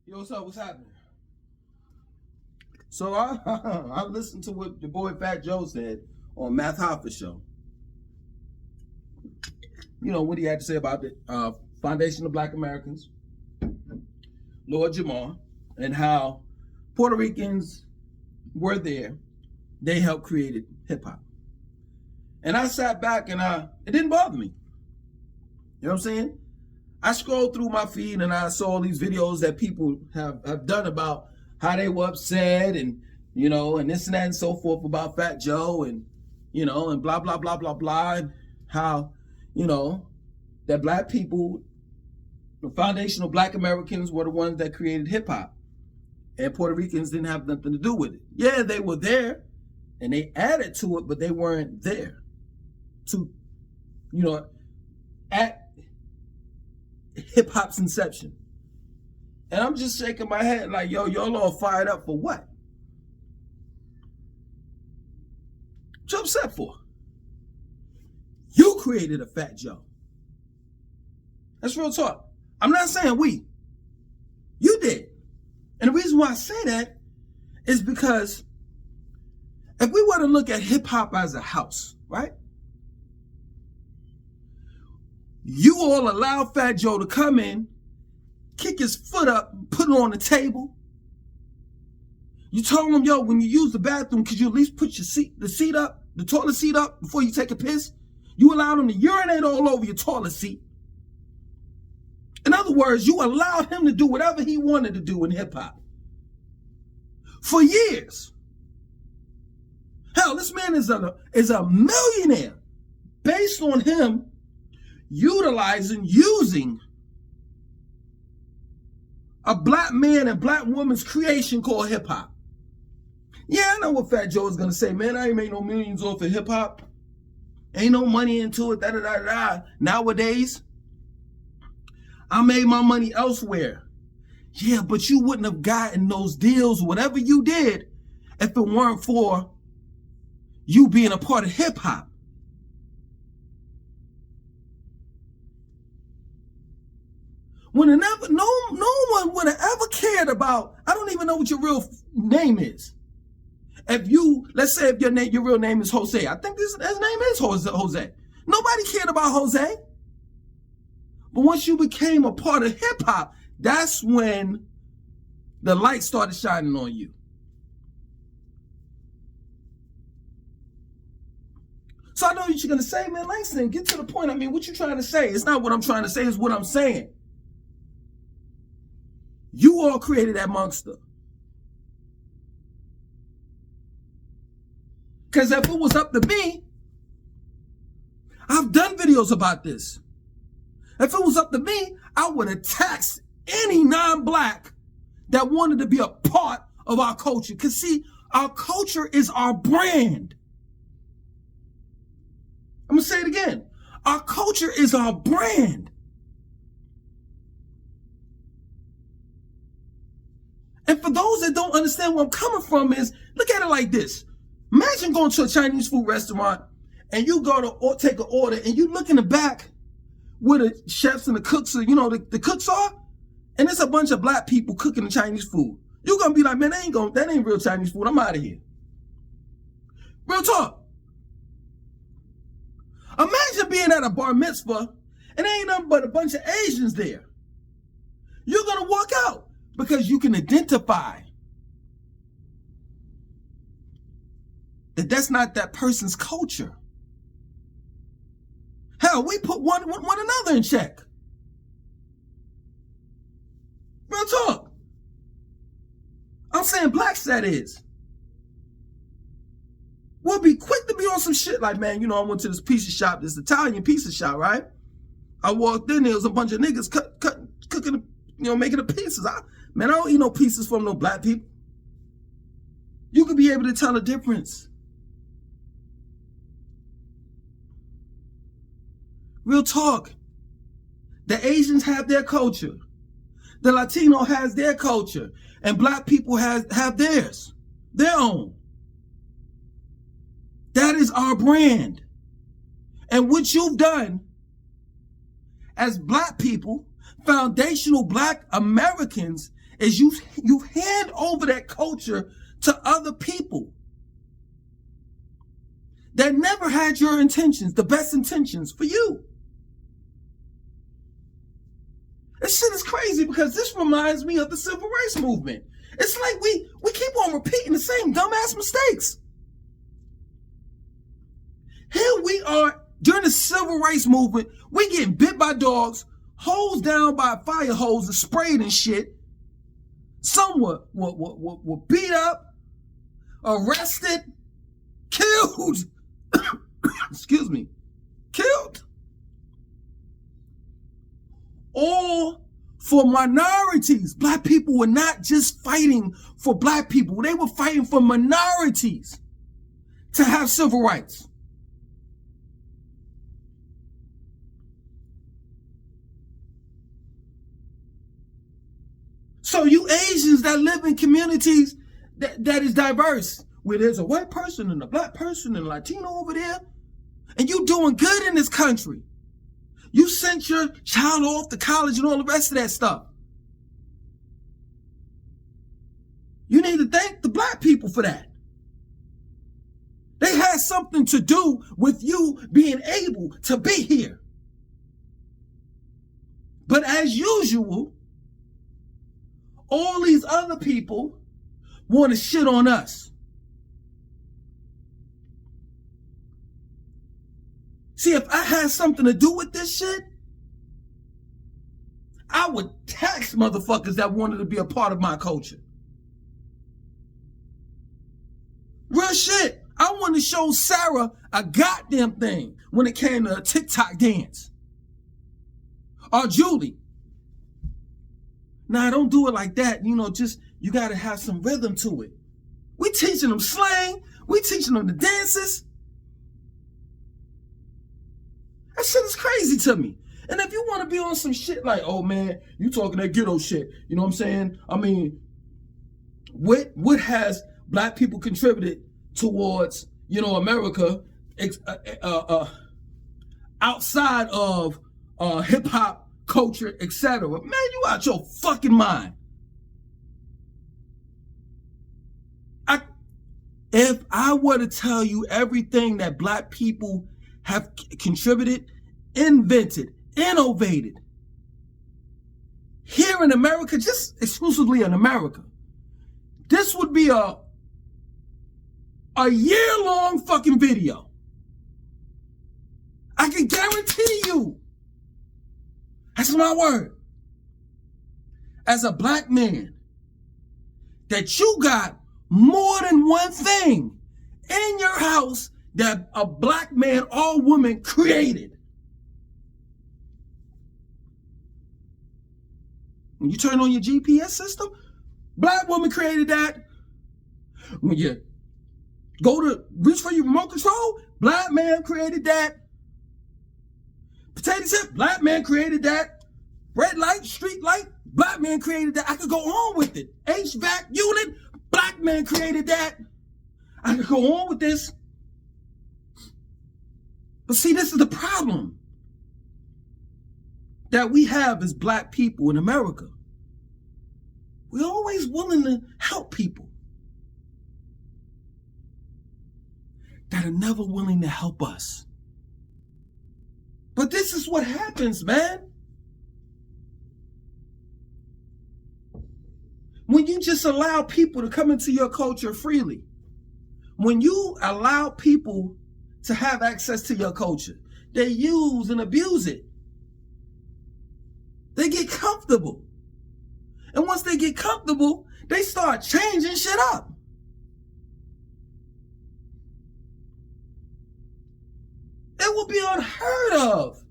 Yo, what's up? What's happening? So I listened to what your boy Fat Joe said on Math Hoffa show. You know what he had to say about the Foundation of Black Americans, Lord Jamar, and how Puerto Ricans were there. They helped create hip hop. And I sat back and it didn't bother me. You know what I'm saying? I scrolled through my feed and I saw these videos that people have done about how they were upset and, you know, and this and that and so forth about Fat Joe and, you know, and blah, blah, blah, blah, blah, and how, you know, that black people, the Foundation of Black Americans were the ones that created hip hop and Puerto Ricans didn't have nothing to do with it. Yeah, they were there and they added to it, but they weren't there to, you know, at hip hop's inception. And I'm just shaking my head like, yo, y'all all fired up for what? What you upset for? You created a Fat Joe. That's real talk. I'm not saying we. You did. And the reason why I say that is because if we were to look at hip hop as a house, right? You all allow Fat Joe to come in, kick his foot up, put it on the table. You told him, yo, when you use the bathroom, could you at least put the toilet seat up before you take a piss? You allowed him to urinate all over your toilet seat. In other words, you allowed him to do whatever he wanted to do in hip hop. For years. Hell, this man is a millionaire based on him using a black man and black woman's creation called hip hop. Yeah, I know what Fat Joe is gonna say, man. I ain't made no millions off of hip hop. Ain't no money into it, da-da-da-da. Nowadays, I made my money elsewhere. Yeah, but you wouldn't have gotten those deals, whatever you did, if it weren't for you being a part of hip hop. No one would have ever cared about, I don't even know what your real name is. Let's say if your real name is Jose. I think his name is Jose. Nobody cared about Jose. But once you became a part of hip hop, that's when the light started shining on you. So I know what you're going to say, man, Langston, get to the point. I mean, what you trying to say? It's not what I'm trying to say, it's what I'm saying. You all created that monster. Because if it was up to me, I've done videos about this. If it was up to me, I would have taxed any non-black that wanted to be a part of our culture. Because see, our culture is our brand. I'm going to say it again. Our culture is our brand. And for those that don't understand where I'm coming from is, look at it like this. Imagine going to a Chinese food restaurant and you go to take an order and you look in the back where the chefs and the cooks are, you know, the cooks are, and it's a bunch of black people cooking the Chinese food. You're going to be like, man, that ain't real Chinese food. I'm out of here. Real talk. Imagine being at a bar mitzvah and there ain't nothing but a bunch of Asians there. You're going to walk out because you can identify that that's not that person's culture. Hell, we put one another in check. Real talk. I'm saying blacks, that is. We'll be quick to be on some shit like, man, you know, I went to this pizza shop, this Italian pizza shop, right? I walked in, there was a bunch of niggas cooking, you know, making the pizzas. Man, I don't eat no pizzas from no black people. You could be able to tell the difference. Real talk. The Asians have their culture. The Latino has their culture. And black people have theirs. Their own. That is our brand. And what you've done as black people, foundational black Americans, is you hand over that culture to other people that never had your intentions, the best intentions for you. This shit is crazy because this reminds me of the civil rights movement. It's like we keep on repeating the same dumbass mistakes. Here we are during the civil rights movement, we getting bit by dogs, hosed down by a fire hose and sprayed and shit. Some were beat up, arrested, killed. Excuse me. Killed. All for minorities. Black people were not just fighting for black people. They were fighting for minorities to have civil rights. So you Asians that live in communities that is diverse, where there's a white person and a black person and a Latino over there, and you doing good in this country. You sent your child off to college and all the rest of that stuff. You need to thank the black people for that. They had something to do with you being able to be here. But as usual, all these other people want to shit on us. See, if I had something to do with this shit, I would tax motherfuckers that wanted to be a part of my culture. Real shit. I want to show Sarah a goddamn thing when it came to a TikTok dance. Or Julie. Nah, don't do it like that. You know, just, you got to have some rhythm to it. We teaching them slang. We teaching them the dances. That shit is crazy to me. And if you want to be on some shit like, oh man, you talking that ghetto shit. You know what I'm saying? I mean, what has black people contributed towards, you know, America outside of hip hop culture, etc.? Man, you out your fucking mind. If I were to tell you everything that black people have contributed, invented, innovated here in America, just exclusively in America, this would be a year-long fucking video. I can guarantee you. That's my word. As a black man, that you got more than one thing in your house that a black man or woman created. When you turn on your GPS system, black woman created that. When you go to reach for your remote control, black man created that. Potato chip, black man created that. Red light, street light, black man created that. I could go on with it. HVAC unit, black man created that. I could go on with this. But see, this is the problem that we have as black people in America. We're always willing to help people that are never willing to help us. But this is what happens, man. When you just allow people to come into your culture freely, when you allow people to have access to your culture, they use and abuse it. They get comfortable. And once they get comfortable, they start changing shit up. It will be unheard of.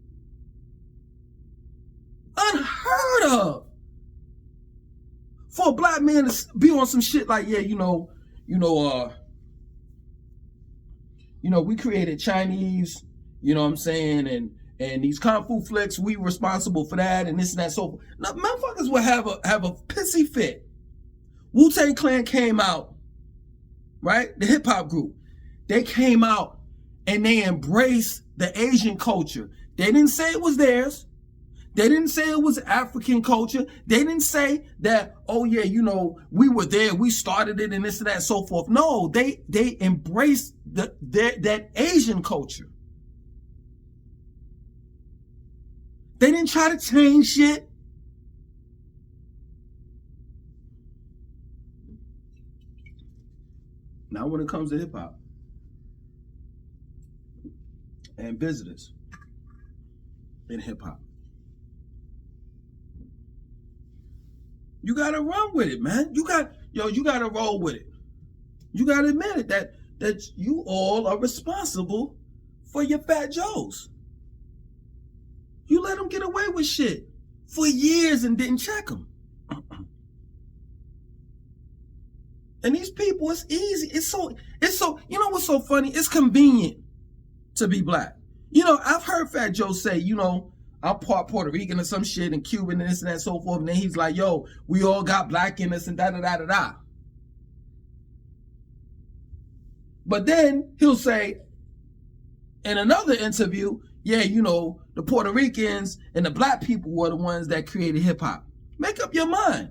Unheard of. For a black man to be on some shit like, yeah, we created Chinese, you know what I'm saying, and these Kung Fu flicks, we responsible for that, and this and that. So now, motherfuckers will have a pissy fit. Wu-Tang Clan came out, right? The hip hop group. They came out and they embraced the Asian culture. They didn't say it was theirs. They didn't say it was African culture. They didn't say that, oh yeah, you know, we were there, we started it and this and that and so forth. No, they embraced that Asian culture. They didn't try to change shit. Now when it comes to hip hop and visitors in hip hop, you gotta run with it, man. You gotta roll with it. You gotta admit it that you all are responsible for your Fat Joes. You let them get away with shit for years and didn't check them. And these people, it's easy. It's so, you know what's so funny? It's convenient to be black. You know, I've heard Fat Joe say, you know, I'm part Puerto Rican or some shit and Cuban and this and that and so forth. And then he's like, yo, we all got black in us and da-da-da-da-da. But then he'll say in another interview, yeah, you know, the Puerto Ricans and the black people were the ones that created hip hop. Make up your mind.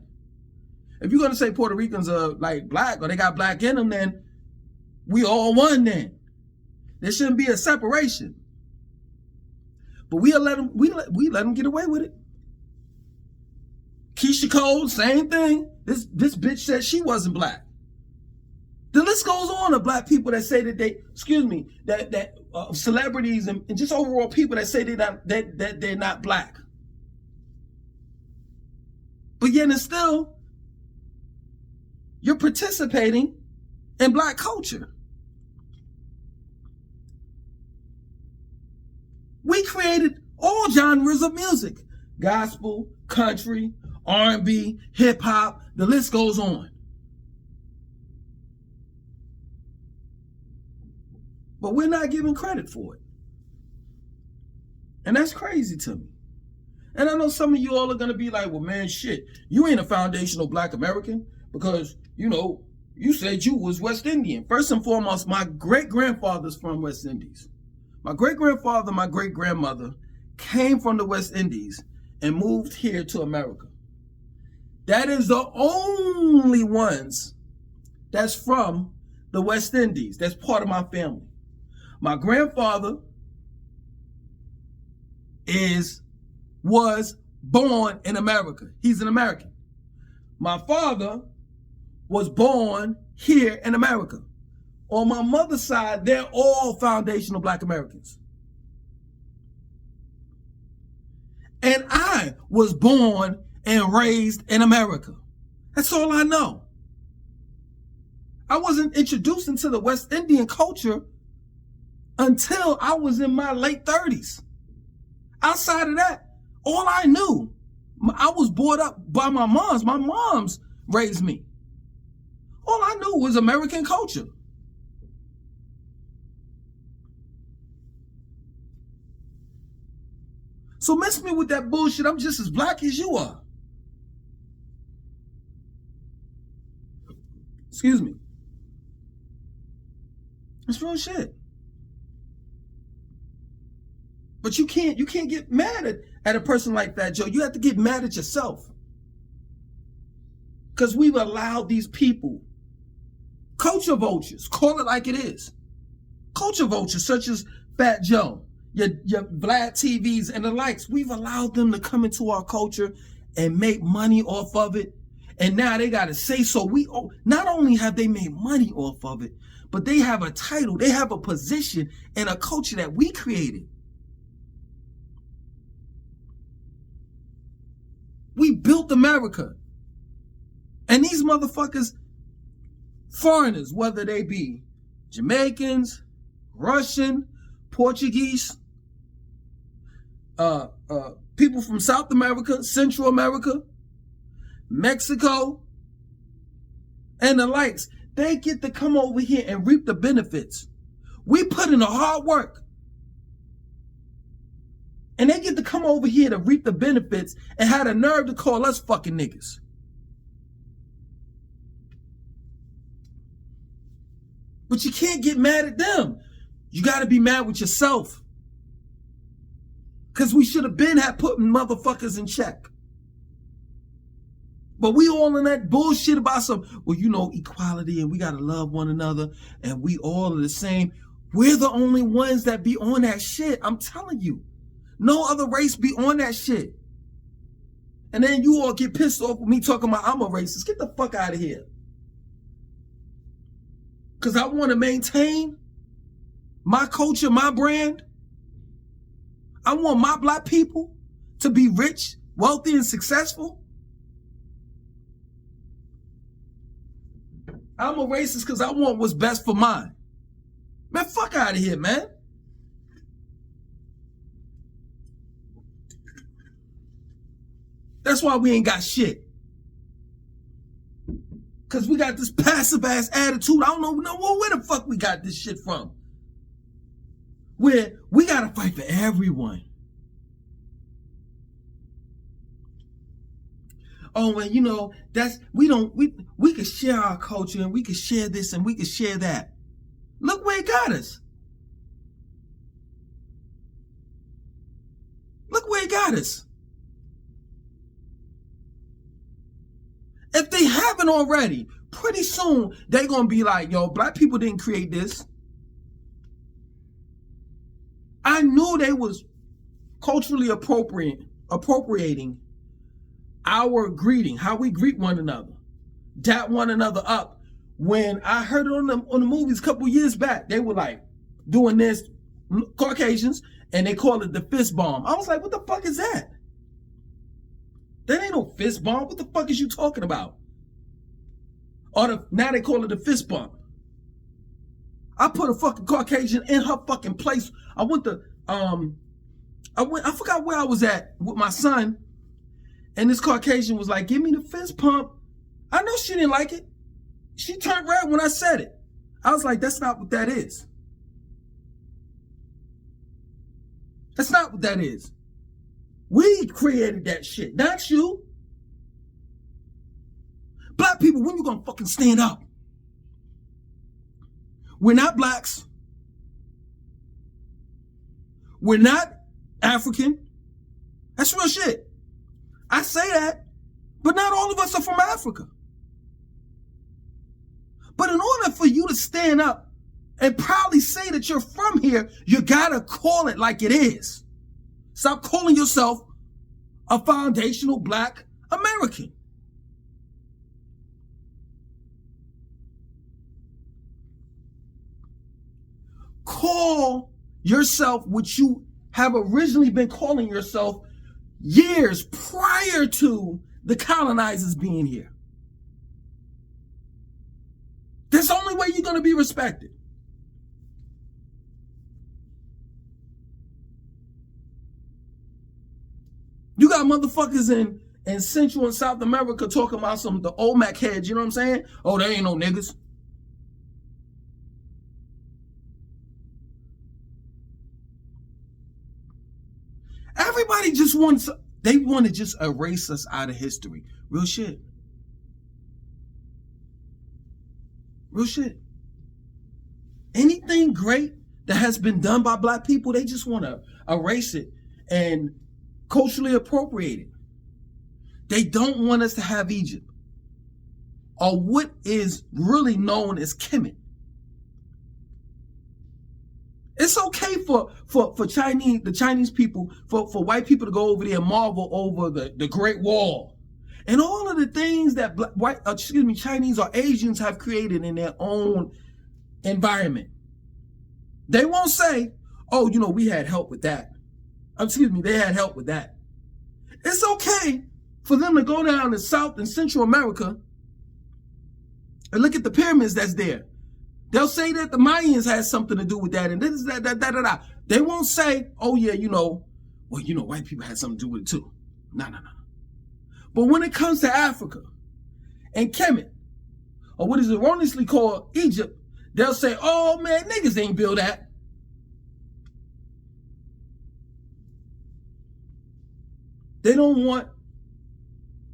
If you're going to say Puerto Ricans are like black or they got black in them, then we all one then. There shouldn't be a separation. But we let them get away with it. Keisha Cole, same thing. This bitch said she wasn't black. The list goes on of black people that say that that celebrities and just overall people that say that they're not black. But yet and still, you're participating in black culture. We created all genres of music: gospel, country, R&B, hip hop, the list goes on. But we're not giving credit for it. And that's crazy to me. And I know some of you all are going to be like, well, man, shit, you ain't a foundational black American because, you know, you said you was West Indian. First and foremost, my great-grandfather's from West Indies. My great-grandfather, my great-grandmother came from the West Indies and moved here to America. That is the only ones that's from the West Indies. That's part of my family. My grandfather was born in America. He's an American. My father was born here in America. On my mother's side, they're all foundational black Americans. And I was born and raised in America. That's all I know. I wasn't introduced into the West Indian culture until I was in my late 30s. Outside of that, all I knew, I was brought up by my moms. My moms raised me. All I knew was American culture. So miss me with that bullshit. I'm just as black as you are. Excuse me. It's real shit. But you can't get mad at a person like that, Joe. You have to get mad at yourself. Because we've allowed these people, culture vultures, call it like it is. Culture vultures such as Fat Joe, your Vlad TVs and the likes. We've allowed them to come into our culture and make money off of it. And now they got to say so. Not only have they made money off of it, but they have a title, they have a position in a culture that we created. We built America. And these motherfuckers, foreigners, whether they be Jamaicans, Russian, Portuguese, people from South America, Central America, Mexico, and the likes, they get to come over here and reap the benefits. We put in the hard work. And they get to come over here to reap the benefits and had the nerve to call us fucking niggas. But you can't get mad at them. You got to be mad with yourself. Because we should have been had putting motherfuckers in check. But we all in that bullshit about some, well, you know, equality and we got to love one another and we all are the same. We're the only ones that be on that shit. I'm telling you. No other race be on that shit. And then you all get pissed off with me talking about I'm a racist. Get the fuck out of here. Because I want to maintain my culture, my brand. I want my black people to be rich, wealthy, and successful. I'm a racist because I want what's best for mine. Man, fuck out of here, man. That's why we ain't got shit. Because we got this passive ass attitude. I don't know where the fuck we got this shit from. Where we got to fight for everyone. Oh, and you know, we can share our culture and we can share this and we can share that. Look where it got us. Look where it got us. If they haven't already, pretty soon they're going to be like, yo, black people didn't create this. I knew they was culturally appropriating our greeting, how we greet one another, dap one another up. When I heard it on the movies a couple years back, they were like doing this, Caucasians, and they call it the fist bomb. I was like, what the fuck is that? That ain't no fist bomb. What the fuck is you talking about? Or now they call it the fist bump. I put a fucking Caucasian in her fucking place. I forgot where I was at with my son. And this Caucasian was like, give me the fist pump. I know she didn't like it. She turned red when I said it. I was like, that's not what that is. That's not what that is. We created that shit, not you. Black people, when you gonna fucking stand up? We're not blacks. We're not African. That's real shit. I say that, but not all of us are from Africa. But in order for you to stand up and proudly say that you're from here, you gotta call it like it is. Stop calling yourself a foundational black American. Call yourself what you have originally been calling yourself years prior to the colonizers being here. That's the only way you're going to be respected. You got motherfuckers in Central and South America talking about the Olmec heads, you know what I'm saying? Oh, there ain't no niggas. Everybody just want to just erase us out of history. Real shit. Real shit. Anything great that has been done by black people, they just want to erase it and culturally appropriate it. They don't want us to have Egypt or what is really known as Kemet. It's okay for the Chinese people, for white people to go over there and marvel over the Great Wall and all of the things that Chinese or Asians have created in their own environment. They won't say, oh, you know, we had help with that. They had help with that. It's okay for them to go down to South and Central America and look at the pyramids that's there. They'll say that the Mayans had something to do with that and this, that. They won't say, oh yeah, white people had something to do with it too. No. But when it comes to Africa and Kemet, or what is erroneously called Egypt, they'll say, oh man, niggas ain't build that. They don't want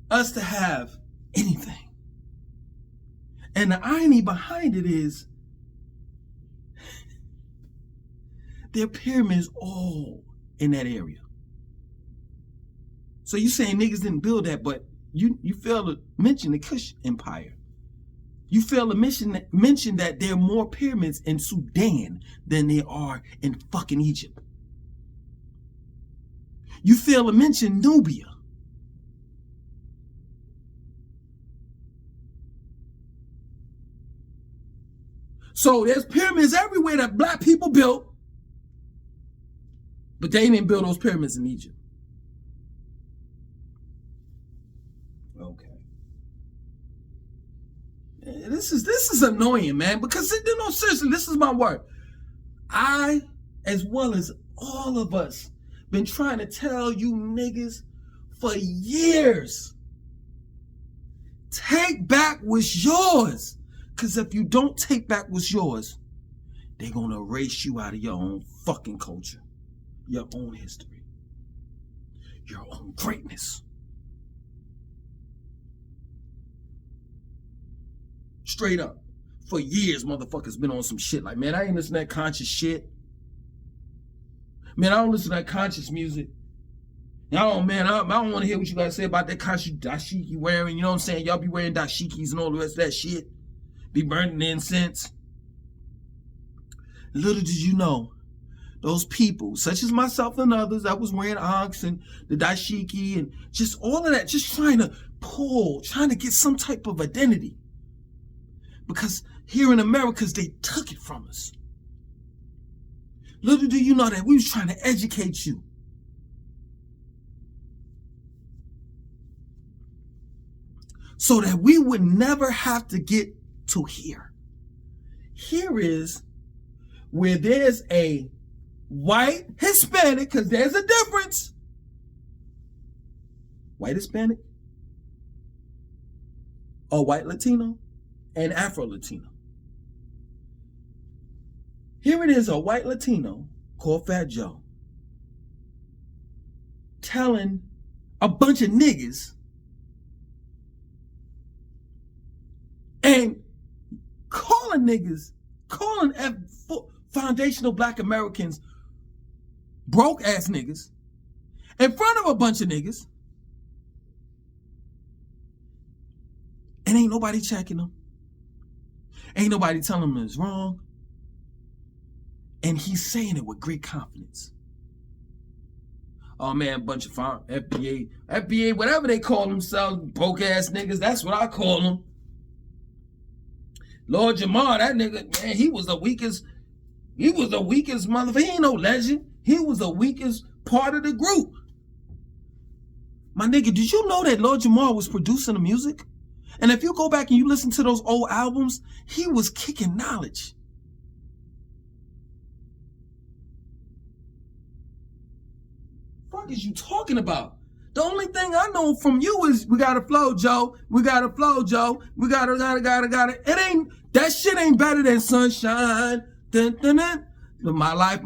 us to have anything. And the irony behind it is their pyramids all in that area. So you saying niggas didn't build that, but you fail to mention the Kush Empire. You fail to mention that there are more pyramids in Sudan than there are in fucking Egypt. You fail to mention Nubia. So there's pyramids everywhere that black people built, but they didn't build those pyramids in Egypt. Okay. This is annoying, man, because seriously, this is my word. I, as well as all of us, been trying to tell you niggas for years. Take back what's yours. Because if you don't take back what's yours, they're going to erase you out of your own fucking culture, your own history, your own greatness. Straight up. For years, motherfuckers been on some shit like, man, I ain't listening to that conscious shit. Man, I don't listen to that conscious music. I don't want to hear what you guys say about that conscious dashiki wearing. You know what I'm saying? Y'all be wearing dashikis and all the rest of that shit. Be burning incense. Little did you know, those people, such as myself and others, that was wearing ankhs and the dashiki and just all of that, just trying to get some type of identity. Because here in America, they took it from us. Little do you know that we was trying to educate you. So that we would never have to get to here. Here is where there's a white Hispanic, because there's a difference. White Hispanic or white Latino and Afro Latino. Here it is, a white Latino called Fat Joe telling a bunch of niggas and calling foundational black Americans broke ass niggas in front of a bunch of niggas, and ain't nobody checking them. Ain't nobody telling him it's wrong. And he's saying it with great confidence. Oh man, bunch of FBA, whatever they call themselves, broke ass niggas, that's what I call them. Lord Jamar, that nigga, man, he was the weakest motherfucker. He ain't no legend. He was the weakest part of the group. My nigga, did you know that Lord Jamar was producing the music? And if you go back and you listen to those old albums, he was kicking knowledge. What is you talking about? The only thing I know from you is we gotta flow, Joe. We gotta flow, Joe. We gotta. It ain't, that shit ain't better than sunshine. Dun, dun, dun. My life.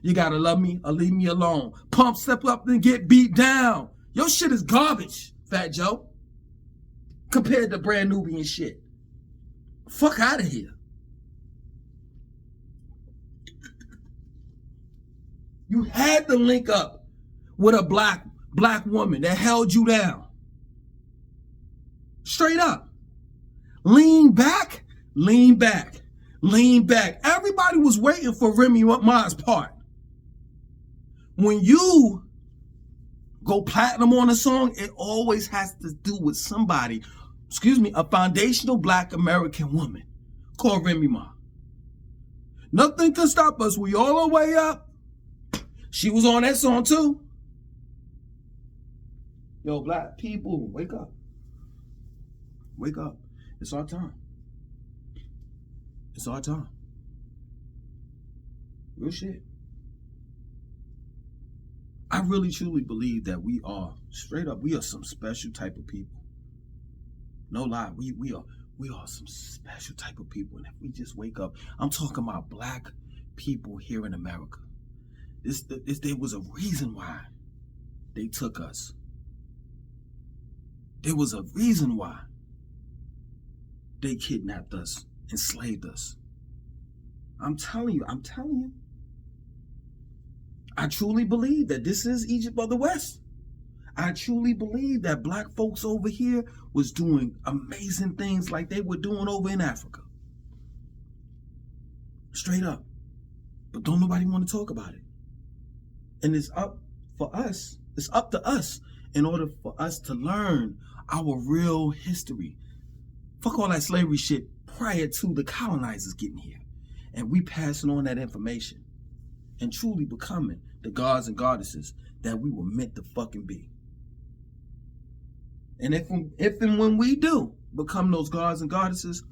You gotta love me or leave me alone. Pump, step up, and get beat down. Your shit is garbage, Fat Joe. Compared to brand Nubian shit. Fuck out of here. You had to link up with a black woman that held you down. Straight up. Lean back. Everybody was waiting for Remy Ma's part. When you go platinum on a song, it always has to do with somebody, a foundational black American woman called Remy Ma. Nothing can stop us. We all the way up. She was on that song too. Yo, black people, wake up. Wake up. It's our time. It's our time. Real shit. I really truly believe that we are, straight up, we are some special type of people. No lie, we are some special type of people. And if we just wake up, I'm talking about black people here in America. There was a reason why they took us. There was a reason why they kidnapped us, enslaved us. I'm telling you. I truly believe that this is Egypt of the West. I truly believe that black folks over here was doing amazing things like they were doing over in Africa. Straight up. But don't nobody want to talk about it. And it's up to us in order for us to learn our real history. Fuck all that slavery shit prior to the colonizers getting here. And we passing on that information and truly becoming the gods and goddesses that we were meant to fucking be. And if and when we do become those gods and goddesses,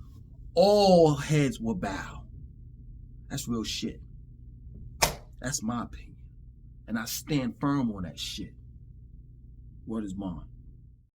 all heads will bow. That's real shit. That's my opinion. And I stand firm on that shit. Word is bond.